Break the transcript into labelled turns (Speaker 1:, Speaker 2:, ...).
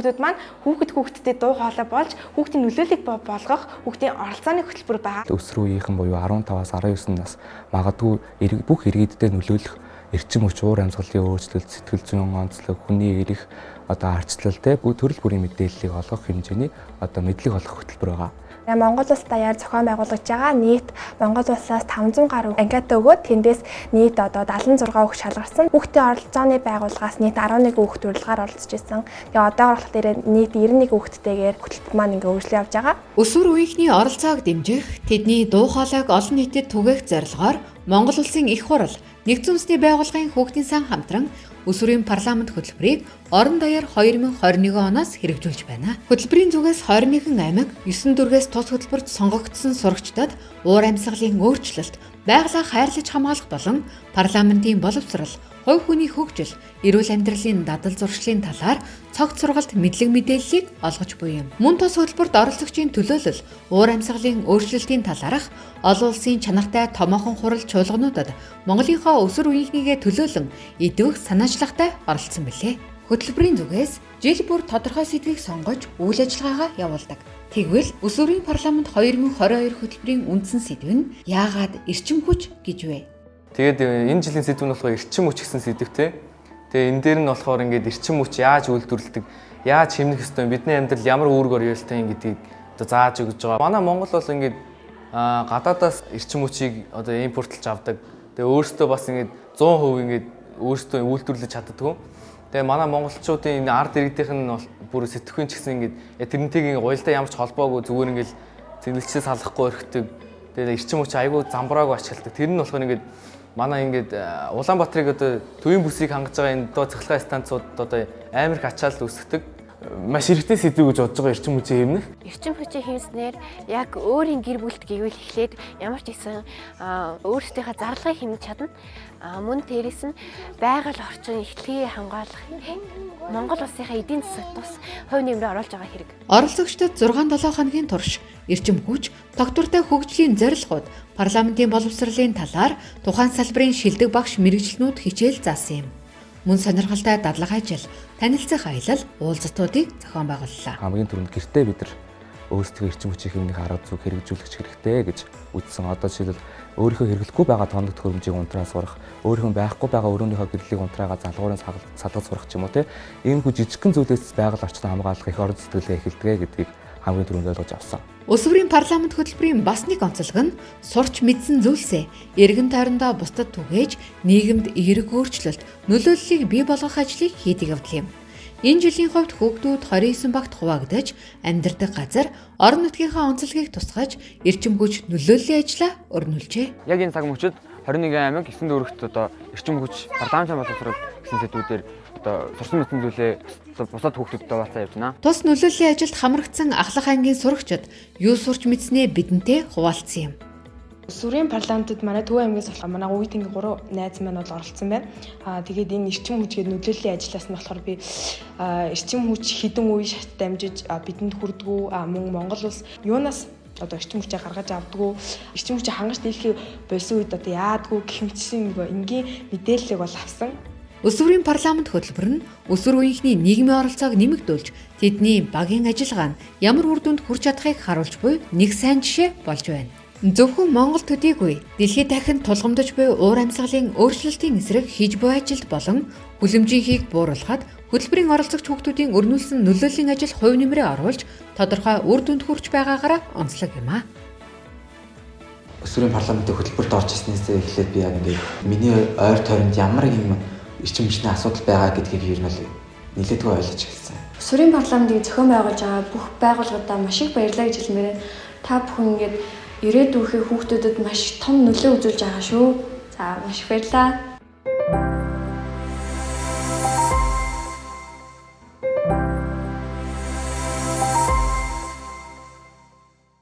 Speaker 1: хөтөлбөрүүд маань хүүхдэд дуу хоолой болж хүүхдийн нөлөөллийг болгох хүүхдийн оролцооны хөтөлбөр байгаа.
Speaker 2: Өсвөр үеийнхэн буюу 15-аас 19 нас магадгүй бүх иргэдтэй нөлөөлөх эрчим хүч, уур амьсгалын өөрчлөлт, сэтгэл зүйн онцлог, хүний эрх, ардчлал төрөл бүрийн мэдээллийг олгох хэмжээний мэдлэг олгох хөтөлбөр байгаа.
Speaker 3: Монгол улс даяар зохион байгуулагдж байгаа нийт Монгол улсаас 500 гаруй ангиатай өгөөд тэндээс нийт 76 хүүхд шалгарсан. Хүүхдийн оролцооны байгууллагаас нийт 11 хүүхд урилгаар оролцож исэн. Тэгээ одоогор болохоор нийт 91 хүүхдтэйгээр хөтөлбөр маань ингээ үргэлжлэн явж байгаа.
Speaker 4: Өсвөр үеийнхний оролцоог дэмжих, тэдний дуу хоолойг олон нийтэд түгээх зорилгоор Монгол улсын их хурал, Нэгдсэн үндэсний байгууллагын хүүхдийн сан хамтран өсвөрийн парламент хөтөлбөрийг орон даяар 2021 оноос хэрэгжүүлж байна. Хөтөлбөрийн зүгээс 21 аймаг, 9 дүргээс тус хөтөлбөрт сонгогдсон сурагчдад уур амьсгалын өөрчлөлт, байгалаа хайрлаж хамгаалах болон парламентын боловсрал, хувь хүний хөгжил, эрүүл амьдралын дадал зуршлын талаар цогц сургалт мэдлэг мэдээллийг олгож буй юм. Мөн тус хөтөлбөрт оролцогчийн төлөөлөл, уур амьсгалын өөрчлөлтийн талаарх олон улсын чанартай томоохон хурал чуулгануудад Монголынхоо өсвөр үеийнхнийгээ төлөөлөн идэвх санаачлагтай оролцсон билээ. Хөтөлбөрийн зүгээс жил бүр тодорхой сэдвийг сонгож үйл ажиллагаагаа явуулдаг. Тэгвэл өсвөрийн парламент 2022 хөтөлбөрийн үндсэн сэдв нь яагаад эрчим хүч гэж вэ?
Speaker 5: Тэгээд энэ жилийн сэдв нь болохоор эрчим хүч гэсэн сэдвтэй. Тэгээд энэ дээр нь болохоор ингээд эрчим хүч яаж үйлдвэрлэдэг, яаж хэмнэх ёстой, бидний амьдрал ямар үүрэг орёолтой юм гэдгийг зааж өгж байгаа. Манай Монгол бол ингээд гадаадаас эрчим хүчийг импортлж авдаг. Тэгээд өөрөөсөө бас ингээд 100% ингээд өөрөөсөө үйлдвэрлэж чаддаггүй. Тэгээд манай монголчуудын энэ ард иргэдийнх нь бүр сэтгэхүйн ч гэсэн ингээд тэрнтэйг гоёлтой ямар ч холбоогүй зүгээр ингээд зэнгэлчээ салахгүй өрхтөг. Тэгээд эрчим хүч айгүй замбрааг ашигладаг. Тэр нь болохоор ингээд манай ингээд Улаанбаатарыг төвийн бүсийг хангаж байгаа энэ цахилгаан станцууд амар их ачаалал үүсгдэг. Маш хэрэгтэй сэдв гэж бодож байгаа эрчим хүчийг хэмнэх.
Speaker 6: Эрчим хүчийг хэмснээр яг өөрийн гэр бүлт гэвэл эхлээд ямар ч гэсэн өөрсдийнхээ зарлагыг хэмнэж чадна. Мөн дээрээс нь байгаль орчин эхлэхийг хамгаалах Монгол улсынхаа эдийн засагт тус хувь нэмрээ оруулж байгаа хэрэг.
Speaker 4: Оролцогчдод 6-7 хоногийн турш эрчим хүч, тогтвортой хөгжлийн зорилгууд, парламентын боловсролын талаар тухайн салбарын шилдэг багш мэрэгчлэнүүд хичээл заасан юм. Мөн сонирхолтой дадлага ажил, танилцах аялал, уулзалтуудыг зохион байгууллаа.
Speaker 2: Хамгийн түрүүнд гэртээ бид нар өөрсдөө эрчим хүчийг хэмнэх арга зүйг хэрэгжүүлэх хэрэгтэй гэж үзсэн. Одоо жишээлбэл өөрийнхөө хэрэглэхгүй байгаа тоног төхөөрөмжийг унтраа сурах, өөрийнхөө байхгүй байгаа өрөөнийхөө гэрлийг унтраагаа залгуурын салгаж сурах ч юм уу те. Иймэрхүү жижигхэн зүйлээс байгаль орчныг хамгаалах их орон зэтгэлээ эхэлдэг гэдгийг хамгийн түрүүнд ойлгож авсан.
Speaker 4: Өсвөрийн парламент хөтөлбөрийн бас нэг онцлог нь сурч мэдсэн зүйлсээ эргэн тойрондоо бусдад түгээж нийгэмд эерэг өөрчлөлт, нөлөөллийг бий болгох ажлыг хийдэг явдал юм. Энэ жилийн хувьд хүүхдүүд 29 багт хуваагдаж амьдардаг газар орон нутгийнхаа онцлогийг тусгаж эрчим хүч нөлөөллийн ажлаа өрнүүлжээ.
Speaker 7: Яг энэ цаг мөчид 21 аймаг 9 дүүрэгт эрчим хүч парламентын боловсрол гэсэн сэдвүүдээр сурсан мэдсэн зүйлээ бусад хүүхдүүдэд хуваалцаа явж байна.
Speaker 4: Тус нөлөөллийн ажилд хамрагдсан Ахлах ангийн сурагчид юу сурч мэдснээ бидэнтэй хуваалцсан юм.
Speaker 1: Өсвөрийн парламентод манай Төв аймгаас болохоор манай үе тэнгийн 3 найз маань бол оролцсон байна. Тэгээд энэ эрчим хүчгээд нөлөөллийн ажлаас нь болохоор би эрчим хүч хідэн үе шат дамжиж бидэнд хүрдгүү мөн Монгол улс юунаас эрчим хүчээ гаргаж авдгүү, эрчим хүчээ хангаж дийлэхийг болсон үед яадгүй гэх мэтчлийн энгийн мэдээллийг бол авсан.
Speaker 4: Өсвөрийн парламент хөтөлбөр нь өсвөр үеийнхний нийгмийн оролцоог нэмэгдүүлж, тэдний багийн ажиллагаа нь ямар үр дүнд хүрч чадахыг харуулж буй нэг сайн жишээ болж байна. Зөвхөн Монгол төдийгүй дэлхийд дахин тулгамдж буй уур амьсгалын өөрчлөлтийн эсрэг хийж буй ажилд болон хүлэмжийнхийг бууруулахад хөтөлбөрийн оролцогч хүүхдүүдийн өрнүүлсэн нөлөөллийн ажил хувь нэмрээ оруулж тодорхой үр дүнд хүрч байгаагаараа онцлог юм а.
Speaker 8: Өсвөрийн парламентын хөтөлбөрт орж ирснээс эхлээд би яг ингээд миний ойр тойронд ямар юм эрчим хүчний асуудал байгаа гэдгийг ер нь нэлээдгүй ойлгож хэлсэн.
Speaker 3: Өсвөрийн парламентыг зохион байгуулж байгаа бүх байгууллагуудаа маш их баярлалаа гэж хэлмээр та бүхэн ингээд ирээдүйн хүүхдүүдэд маш том нөлөө үзүүлж байгаа шүү. За маш их баярлалаа.